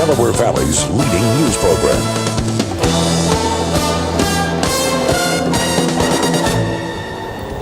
Delaware Valley's leading news program.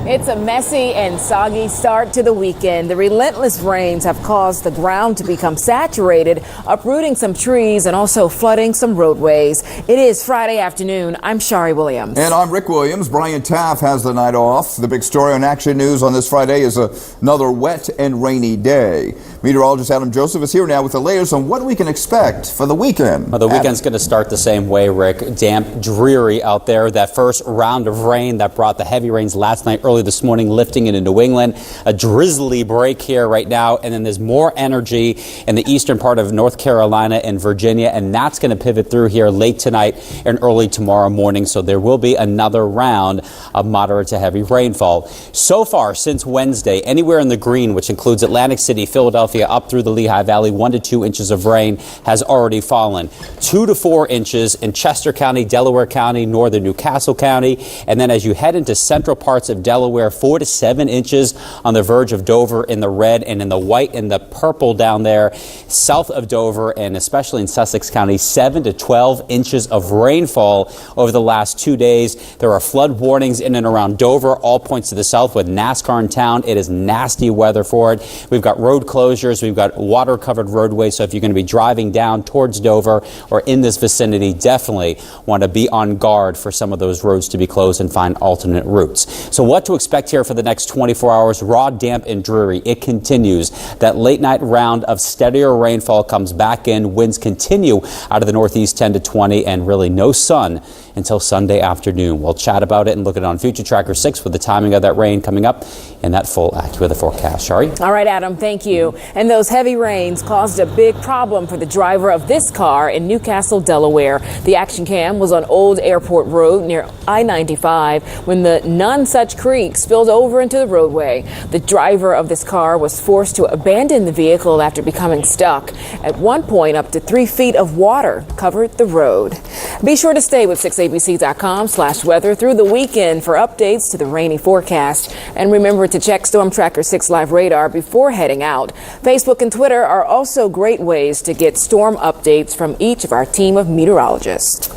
It's a messy and soggy start to the weekend. The relentless rains have caused the ground to become saturated, uprooting some trees and also flooding some roadways. It is Friday afternoon. I'm Shari Williams. And I'm Rick Williams. Brian Taff has the night off. The big story on Action News on this Friday is another wet and rainy day. Meteorologist Adam Joseph is here now with the latest on what we can expect for the weekend. Well, the weekend's going to start the same way, Rick. Damp, dreary out there. That first round of rain that brought the heavy rains last night, early this morning, lifting into New England. A drizzly break here right now, and then there's more energy in the eastern part of North Carolina and Virginia, and that's going to pivot through here late tonight and early tomorrow morning. So there will be another round of moderate to heavy rainfall. So far since Wednesday, anywhere in the green, which includes Atlantic City, Philadelphia, up through the Lehigh Valley, 1 to 2 inches of rain has already fallen. 2 to 4 inches in Chester County, Delaware County, northern Newcastle County. And then as you head into central parts of Delaware, 4 to 7 inches on the verge of Dover in the red, and in the white and the purple down there south of Dover, and especially in Sussex County, 7 to 12 inches of rainfall over the last 2 days. There are flood warnings in and around Dover, all points to the south with NASCAR in town. It is nasty weather for it. We've got road closures. We've got water-covered roadways, so if you're going to be driving down towards Dover or in this vicinity, definitely want to be on guard for some of those roads to be closed and find alternate routes. So what to expect here for the next 24 hours? Raw, damp, and dreary. It continues. That late-night round of steadier rainfall comes back in. Winds continue out of the northeast 10 to 20, and really no sun until Sunday afternoon. We'll chat about it and look at it on Future Tracker 6 with the timing of that rain coming up and that full accurate weather forecast. Shari? All right, Adam, thank you. And those heavy rains caused a big problem for the driver of this car in Newcastle, Delaware. The action cam was on Old Airport Road near I-95 when the None Such Creek spilled over into the roadway. The driver of this car was forced to abandon the vehicle after becoming stuck. At one point, up to 3 feet of water covered the road. Be sure to stay with 6abc.com/weather through the weekend for updates to the rainy forecast. And remember to check Storm Tracker 6 Live radar before heading out. Facebook and Twitter are also great ways to get storm updates from each of our team of meteorologists.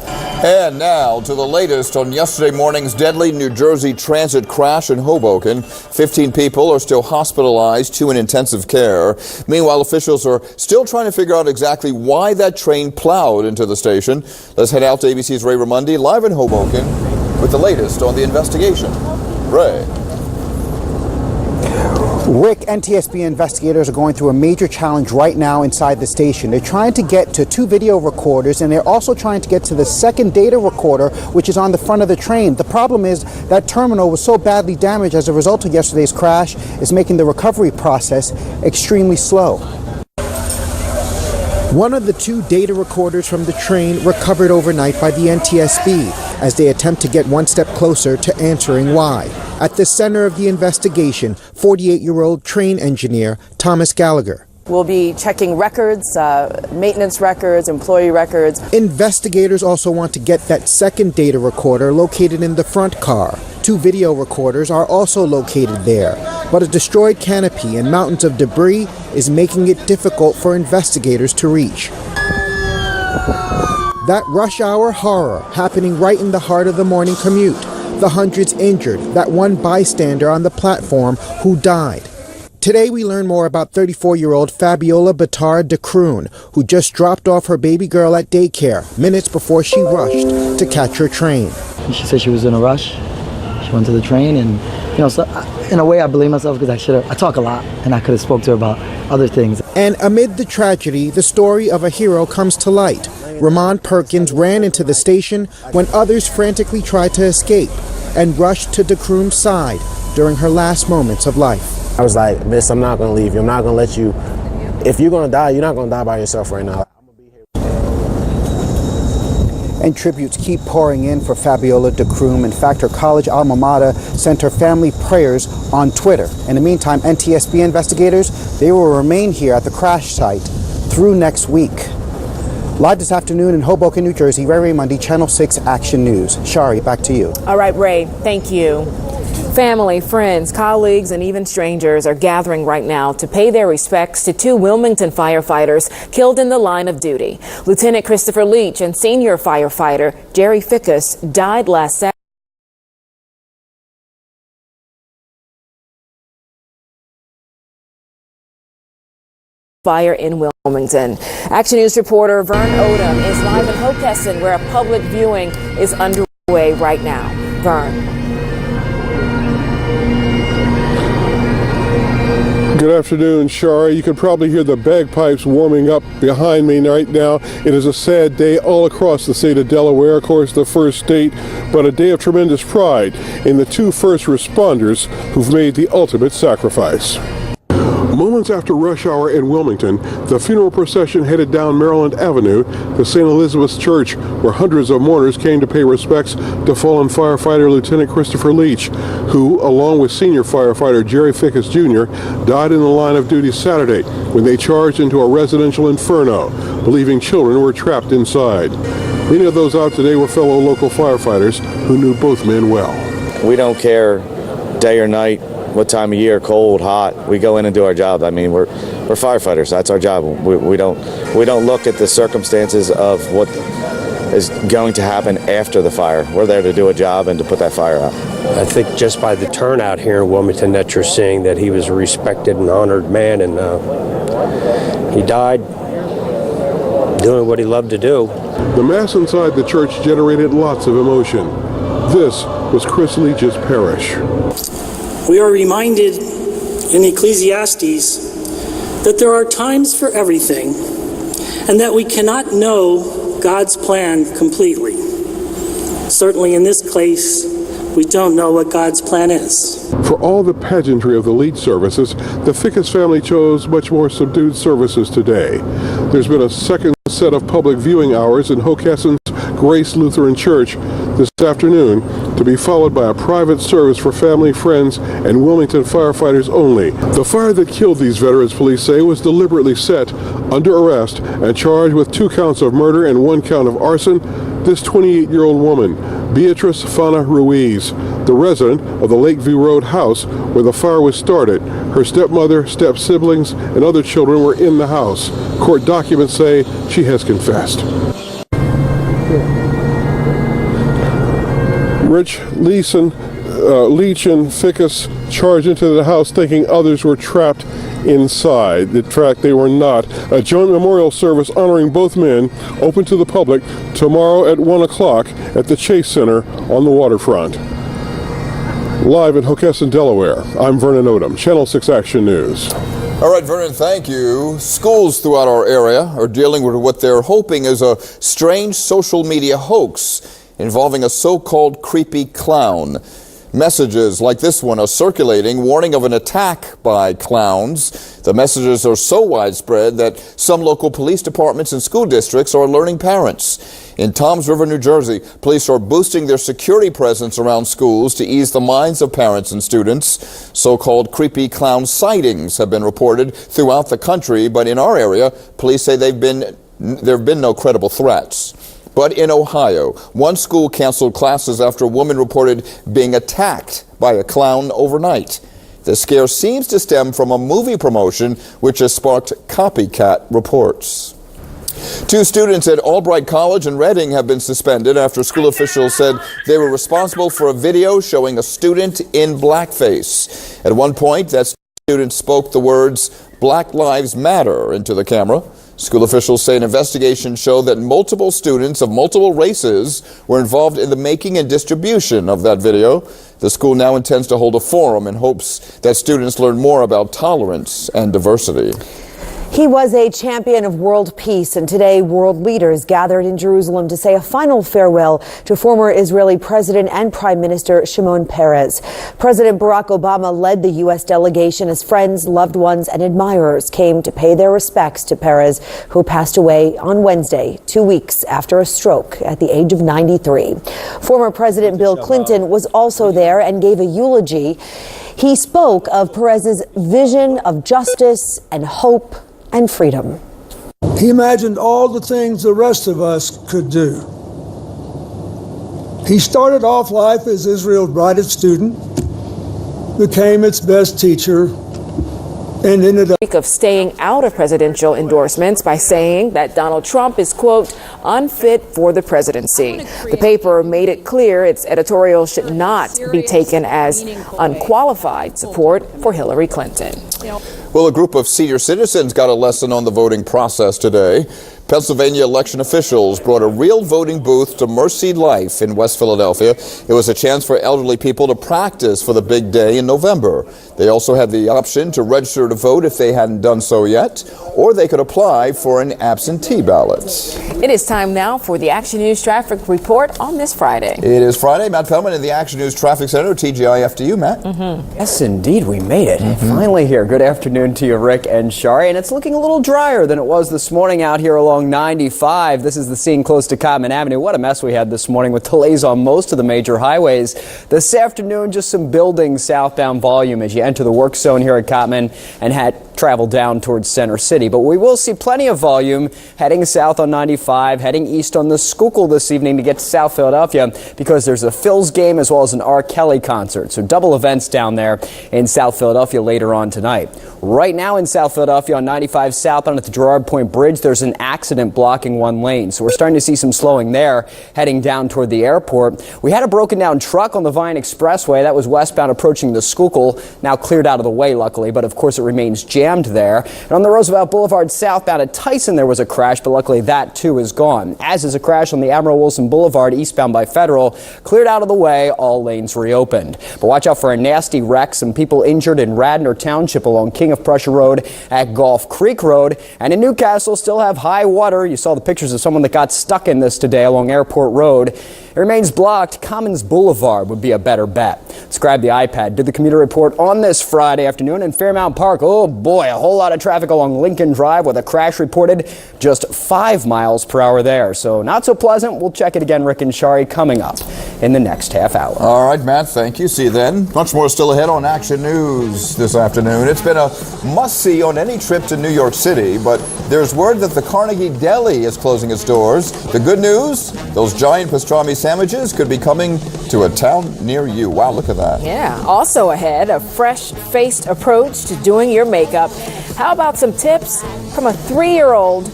And now to the latest on yesterday morning's deadly New Jersey transit crash in Hoboken. 15 people are still hospitalized, 2 in intensive care. Meanwhile, officials are still trying to figure out exactly why that train plowed into the station. Let's head out to ABC's Ray Ramundi live in Hoboken with the latest on the investigation. Ray. Rick, NTSB investigators are going through a major challenge right now inside the station. They're trying to get to 2 video recorders, and they're also trying to get to the second data recorder, which is on the front of the train. The problem is that terminal was so badly damaged as a result of yesterday's crash, it's making the recovery process extremely slow. One of the 2 data recorders from the train recovered overnight by the NTSB as they attempt to get one step closer to answering why. At the center of the investigation, 48-year-old train engineer Thomas Gallagher. We'll be checking records, maintenance records, employee records. Investigators also want to get that second data recorder located in the front car. 2 video recorders are also located there, but a destroyed canopy and mountains of debris is making it difficult for investigators to reach. That rush hour horror happening right in the heart of the morning commute. The hundreds injured, that one bystander on the platform who died. Today we learn more about 34-year-old Fabiola Batard de Kroon, who just dropped off her baby girl at daycare minutes before she rushed to catch her train. She said she was in a rush. She went to the train, and so in a way I blame myself because I talk a lot and I could have spoke to her about other things. And amid the tragedy, the story of a hero comes to light. Ramon Perkins ran into the station when others frantically tried to escape and rushed to de Kroon's side during her last moments of life. I was like, miss, I'm not going to leave you. I'm not going to let you. If you're going to die, you're not going to die by yourself right now. And tributes keep pouring in for Fabiola de Kroon. In fact, her college alma mater sent her family prayers on Twitter. In the meantime, NTSB investigators, they will remain here at the crash site through next week. Live this afternoon in Hoboken, New Jersey, Ray Ramundi, Channel 6 Action News. Shari, back to you. All right, Ray, thank you. Family, friends, colleagues, and even strangers are gathering right now to pay their respects to two Wilmington firefighters killed in the line of duty. Lieutenant Christopher Leach and senior firefighter Jerry Fickus died last Saturday. Fire in Wilmington. Action News reporter Vern Odom is live in Hockessin, where a public viewing is underway right now. Vern. Good afternoon, Shari. You can probably hear the bagpipes warming up behind me right now. It is a sad day all across the state of Delaware, of course, the first state, but a day of tremendous pride in the two first responders who've made the ultimate sacrifice. Moments after rush hour in Wilmington, the funeral procession headed down Maryland Avenue to St. Elizabeth's Church, where hundreds of mourners came to pay respects to fallen firefighter Lieutenant Christopher Leach, who, along with senior firefighter Jerry Fickus Jr., died in the line of duty Saturday when they charged into a residential inferno, believing children were trapped inside. Many of those out today were fellow local firefighters who knew both men well. We don't care day or night, what time of year, cold, hot. We go in and do our job. I mean, we're firefighters. That's our job. We don't look at the circumstances of what is going to happen after the fire. We're there to do a job and to put that fire out. I think just by the turnout here in Wilmington that you're seeing that he was a respected and honored man, and he died doing what he loved to do. The mass inside the church generated lots of emotion. This was Chris Leach's parish. We are reminded in Ecclesiastes that there are times for everything and that we cannot know God's plan completely. Certainly in this case, we don't know what God's plan is. For all the pageantry of the Leach services, the Fickus family chose much more subdued services today. There's been a second set of public viewing hours in Hockessin's Grace Lutheran Church this afternoon, to be followed by a private service for family, friends, and Wilmington firefighters only. The fire that killed these veterans, police say, was deliberately set, under arrest, and charged with 2 counts of murder and 1 count of arson. This 28-year-old woman, Beatrice Fana Ruiz, the resident of the Lakeview Road house where the fire was started. Her stepmother, step-siblings, and other children were in the house. Court documents say she has confessed. Leach and Fickus charged into the house thinking others were trapped inside. In fact, they were not. A joint memorial service honoring both men open to the public tomorrow at 1 o'clock at the Chase Center on the waterfront. Live in Hockessin, Delaware, I'm Vernon Odom, Channel 6 Action News. All right, Vernon, thank you. Schools throughout our area are dealing with what they're hoping is a strange social media hoax involving a so-called creepy clown. Messages like this one are circulating, warning of an attack by clowns. The messages are so widespread that some local police departments and school districts are alerting parents. In Toms River, New Jersey, police are boosting their security presence around schools to ease the minds of parents and students. So-called creepy clown sightings have been reported throughout the country, but in our area, police say there have been no credible threats. But in Ohio, one school canceled classes after a woman reported being attacked by a clown overnight. The scare seems to stem from a movie promotion, which has sparked copycat reports. 2 students at Albright College in Reading have been suspended after school officials said they were responsible for a video showing a student in blackface. At one point, that student spoke the words "Black Lives Matter" into the camera. School officials say an investigation showed that multiple students of multiple races were involved in the making and distribution of that video. The school now intends to hold a forum in hopes that students learn more about tolerance and diversity. He was a champion of world peace, and today world leaders gathered in Jerusalem to say a final farewell to former Israeli President and Prime Minister Shimon Peres. President Barack Obama led the U.S. delegation as friends, loved ones, and admirers came to pay their respects to Peres, who passed away on Wednesday, 2 weeks after a stroke at the age of 93. Former President Bill Clinton was also there and gave a eulogy. He spoke of Peres's vision of justice and hope and freedom. He imagined all the things the rest of us could do. He started off life as Israel's brightest student. became its best teacher and ended up Of staying out of presidential endorsements by saying that Donald Trump is, quote, unfit for the presidency. The paper made it clear its editorial should not be taken as unqualified support for Hillary Clinton. Well, a group of senior citizens got a lesson on the voting process today. Pennsylvania election officials brought a real voting booth to Mercy Life in West Philadelphia. It was a chance for elderly people to practice for the big day in November. They also had the option to register to vote if they hadn't done so yet, or they could apply for an absentee ballot. It is time now for the Action News Traffic Report on this Friday. It is Friday. Matt Feldman in the Action News Traffic Center, TGIF to you, Matt. Yes, indeed, we made it. Finally here. Good afternoon to you, Rick and Shari. And it's looking a little drier than it was this morning out here along 95. This is the scene close to Common Avenue. What a mess we had this morning with delays on most of the major highways. This afternoon, just some building southbound volume as you enter the work zone here at Cottman and had travel down towards Center City. But we will see plenty of volume heading south on 95, heading east on the Schuylkill this evening to get to South Philadelphia because there's a Phils game as well as an R. Kelly concert. So double events down there in South Philadelphia later on tonight. Right now in South Philadelphia on 95 southbound at the Girard Point Bridge, there's an accident blocking one lane. So we're starting to see some slowing there heading down toward the airport. We had a broken down truck on the Vine Expressway that was westbound approaching the Schuylkill, now cleared out of the way luckily, but of course it remains jammed there. And on the Roosevelt Boulevard southbound at Tyson there was a crash, but luckily that too is gone. As is a crash on the Admiral Wilson Boulevard eastbound by Federal, cleared out of the way, all lanes reopened. But watch out for a nasty wreck, some people injured in Radnor Township along King of Prussia Road at Gulf Creek Road, and in Newcastle still have high water. You saw the pictures of someone that got stuck in this today along Airport Road. It remains blocked. Commons Boulevard would be a better bet. Let's grab the iPad. Did the commuter report on this Friday afternoon in Fairmount Park. Oh boy, a whole lot of traffic along Lincoln Drive with a crash reported just 5 miles per hour there. So not so pleasant. We'll check it again, Rick and Shari, coming up in the next half hour. All right, Matt, thank you. See you then. Much more still ahead on Action News this afternoon. It's been a must-see on any trip to New York City, but there's word that the Carnegie Deli is closing its doors. The good news, those giant pastrami sandwiches could be coming to a town near you. Wow, look at that. Yeah, also ahead, a fresh-faced approach to doing your makeup. How about some tips from a 3-year-old?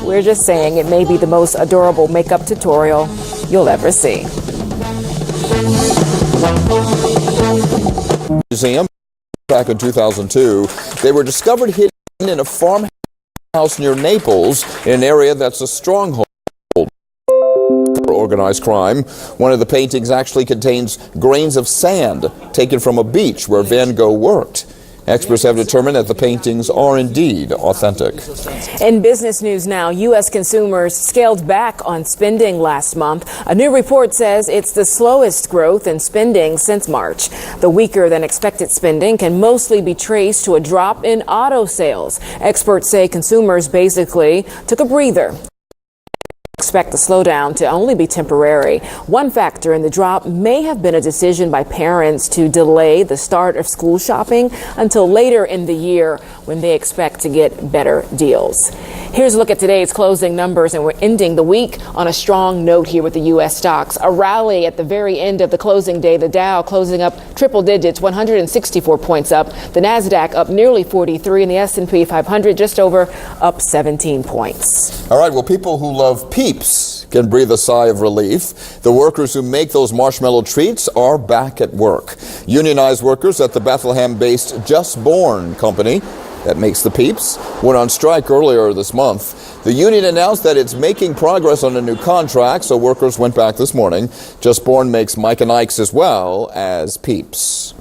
We're just saying it may be the most adorable makeup tutorial you'll ever see. Museum back in 2002. They were discovered hidden in a farmhouse near Naples, in an area that's a stronghold for organized crime. One of the paintings actually contains grains of sand taken from a beach where Van Gogh worked. Experts have determined that the paintings are indeed authentic. In business news now, U.S. consumers scaled back on spending last month. A new report says it's the slowest growth in spending since March. The weaker than expected spending can mostly be traced to a drop in auto sales. Experts say consumers basically took a breather. Expect the slowdown to only be temporary. One factor in the drop may have been a decision by parents to delay the start of school shopping until later in the year when they expect to get better deals. Here's a look at today's closing numbers, and we're ending the week on a strong note here with the U.S. stocks. A rally at the very end of the closing day. The Dow closing up triple digits, 164 points up. The Nasdaq up nearly 43, and the S&P 500 just over up 17 points. All right, well, people who love Peeps can breathe a sigh of relief. The workers who make those marshmallow treats are back at work. Unionized workers at the Bethlehem-based Just Born company that makes the Peeps went on strike earlier this month. The union announced that it's making progress on a new contract, so workers went back this morning. Just Born makes Mike and Ike's as well as Peeps.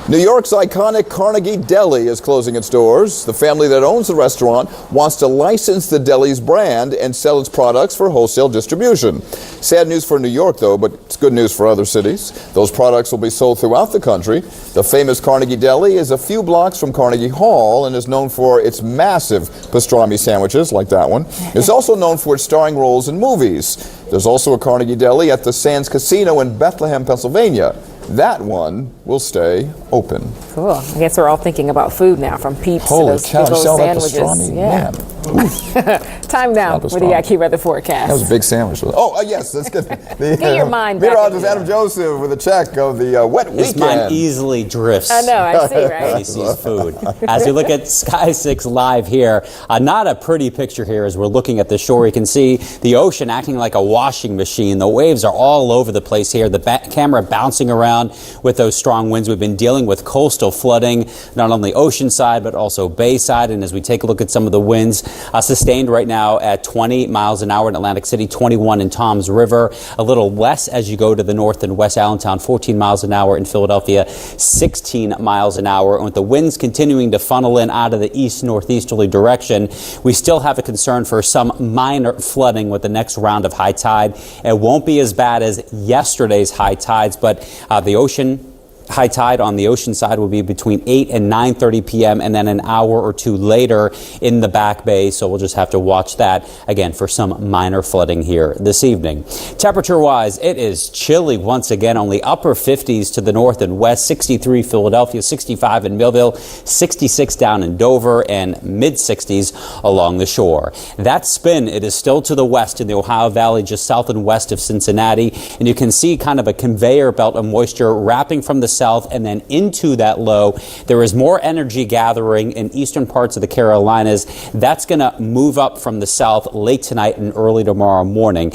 New York's iconic Carnegie Deli is closing its doors. The family that owns the restaurant wants to license the deli's brand and sell its products for wholesale distribution. Sad news for New York, though, but it's good news for other cities. Those products will be sold throughout the country. The famous Carnegie Deli is a few blocks from Carnegie Hall and is known for its massive pastrami sandwiches, like that one. It's also known for its starring roles in movies. There's also a Carnegie Deli at the Sands Casino in Bethlehem, Pennsylvania. that one will stay open. Cool. I guess we're all thinking about food now, from Peeps Holy to those cow, big old sell that sandwiches. pastrami, Yeah. man. Time now with the AccuWeather forecast. That was a big sandwich. Oh, yes, let's get Get your mind back Meteorologist in Adam Joseph with a check of the wet weekend. His mind easily drifts. I know, I see, right? When he sees food. As we look at Sky 6 live here, not a pretty picture here as we're looking at the shore. You can see the ocean acting like a washing machine. The waves are all over the place here. The camera bouncing around with those strong winds. We've been dealing with coastal flooding, not only oceanside, but also bayside. And as we take a look at some of the winds, sustained right now at 20 miles an hour in Atlantic City, 21 in Toms River, a little less as you go to the north in West Allentown, 14 miles an hour in Philadelphia, 16 miles an hour. And with the winds continuing to funnel in out of the east-northeasterly direction, we still have a concern for some minor flooding with the next round of high tide. It won't be as bad as yesterday's high tides, but the ocean high tide on the ocean side will be between 8 and 9:30 p.m. and then an hour or two later in the back bay. So we'll just have to watch that again for some minor flooding here this evening. Temperature wise, it is chilly once again, only upper 50s to the north and west, 63 Philadelphia, 65 in Millville, 66 down in Dover, and mid 60s along the shore. That spin, it is still to the west in the Ohio Valley, just south and west of Cincinnati. And you can see kind of a conveyor belt of moisture wrapping from the south and then into that low. There is more energy gathering in eastern parts of the Carolinas. That's going to move up from the south late tonight and early tomorrow morning.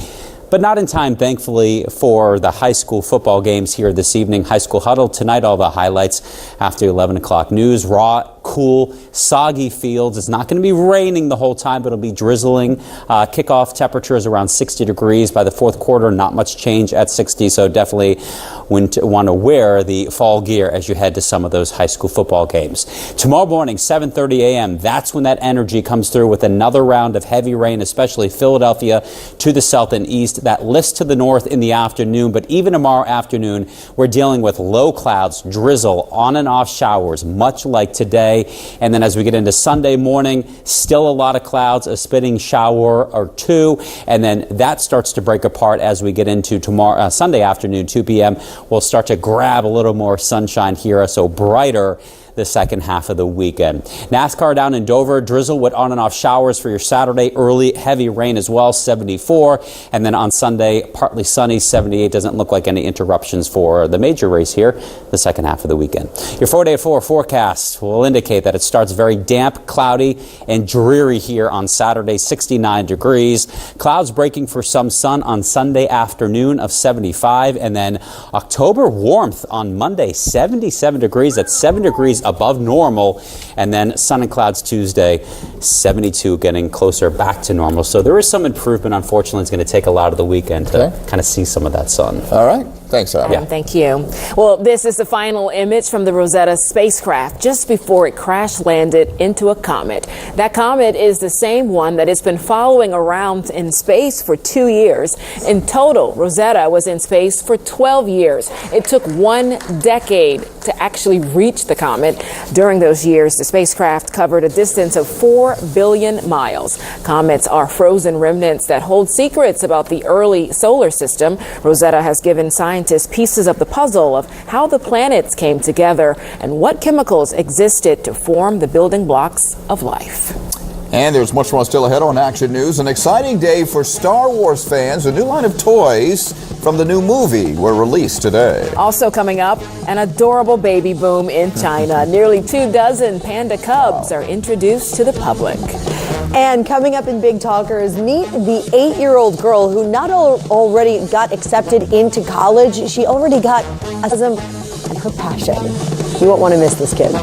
But not in time, thankfully, for the high school football games here this evening. High school huddle tonight, all the highlights after 11 o'clock news. Raw, cool, soggy fields. It's not going to be raining the whole time, but it'll be drizzling. Kickoff temperature is around 60 degrees. By the fourth quarter, not much change at 60, so definitely want to wear the fall gear as you head to some of those high school football games. Tomorrow morning, 7:30 a.m., that's when that energy comes through with another round of heavy rain, especially Philadelphia to the south and east. That lifts to the north in the afternoon, but even tomorrow afternoon, we're dealing with low clouds, drizzle, on and off showers, much like today. And then as we get into Sunday morning, still a lot of clouds, a spitting shower or two, and then that starts to break apart as we get into tomorrow, Sunday afternoon, 2 p.m. We'll start to grab a little more sunshine here, so brighter the second half of the weekend. NASCAR down in Dover, drizzle with on and off showers for your Saturday, early heavy rain as well, 74. And then on Sunday, partly sunny, 78. Doesn't look like any interruptions for the major race here, the second half of the weekend. Your 4-day 4 forecast will indicate that it starts very damp, cloudy, and dreary here on Saturday, 69 degrees. Clouds breaking for some sun on Sunday afternoon of 75. And then October warmth on Monday, 77 degrees. That's 7 degrees above normal, and then sun and clouds Tuesday, 72, getting closer back to normal. So there is some improvement. Unfortunately, it's going to take a lot of the weekend to kind of see some of that sun. All right. Thanks, Adam. Yeah. Thank you. Well, this is the final image from the Rosetta spacecraft just before it crash landed into a comet. That comet is the same one that it's been following around in space for 2 years. In total, Rosetta was in space for 12 years. It took 1 decade to actually reach the comet. During those years, the spacecraft covered a distance of 4 billion miles. Comets are frozen remnants that hold secrets about the early solar system. Rosetta has given scientists pieces of the puzzle of how the planets came together and what chemicals existed to form the building blocks of life. And there's much more still ahead on Action News. An exciting day for Star Wars fans. A new line of toys from the new movie were released today. Also coming up, an adorable baby boom in China. Nearly 24 panda cubs are introduced to the public. And coming up in Big Talkers, meet the 8-year-old girl who not already got accepted into college, she already got autism and her passion. You won't want to miss this kid.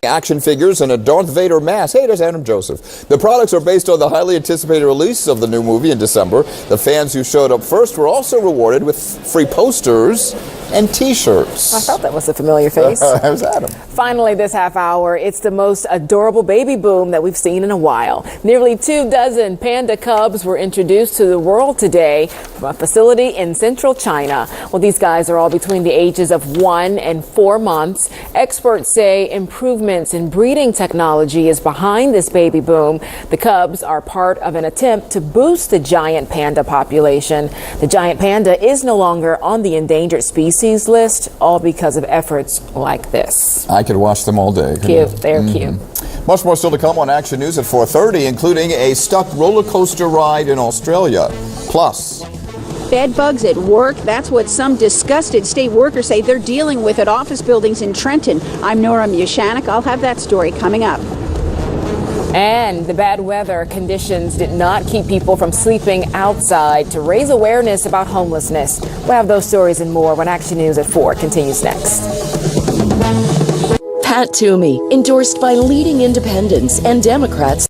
Action figures and a Darth Vader mask. Hey, there's Adam Joseph. The products are based on the highly anticipated release of the new movie in December. The fans who showed up first were also rewarded with free posters and T-shirts. I thought that was a familiar face. How's Adam? Finally, this half hour, it's the most adorable baby boom that we've seen in a while. Nearly 24 panda cubs were introduced to the world today from a facility in central China. Well, these guys are all between the ages of 1 and 4 months. Experts say improvements in breeding technology is behind this baby boom. The cubs are part of an attempt to boost the giant panda population. The giant panda is no longer on the endangered species list, all because of efforts like this. I could watch them all day. Cute. They're cute. Much more still to come on Action News at 4:30, including a stuck roller coaster ride in Australia. Plus, bed bugs at work, that's what some disgusted state workers say they're dealing with at office buildings in Trenton. I'm Nora Mushanik. I'll have that story coming up. And the bad weather conditions did not keep people from sleeping outside to raise awareness about homelessness. We'll have those stories and more when Action News at 4 continues next. Pat Toomey, endorsed by leading independents and Democrats.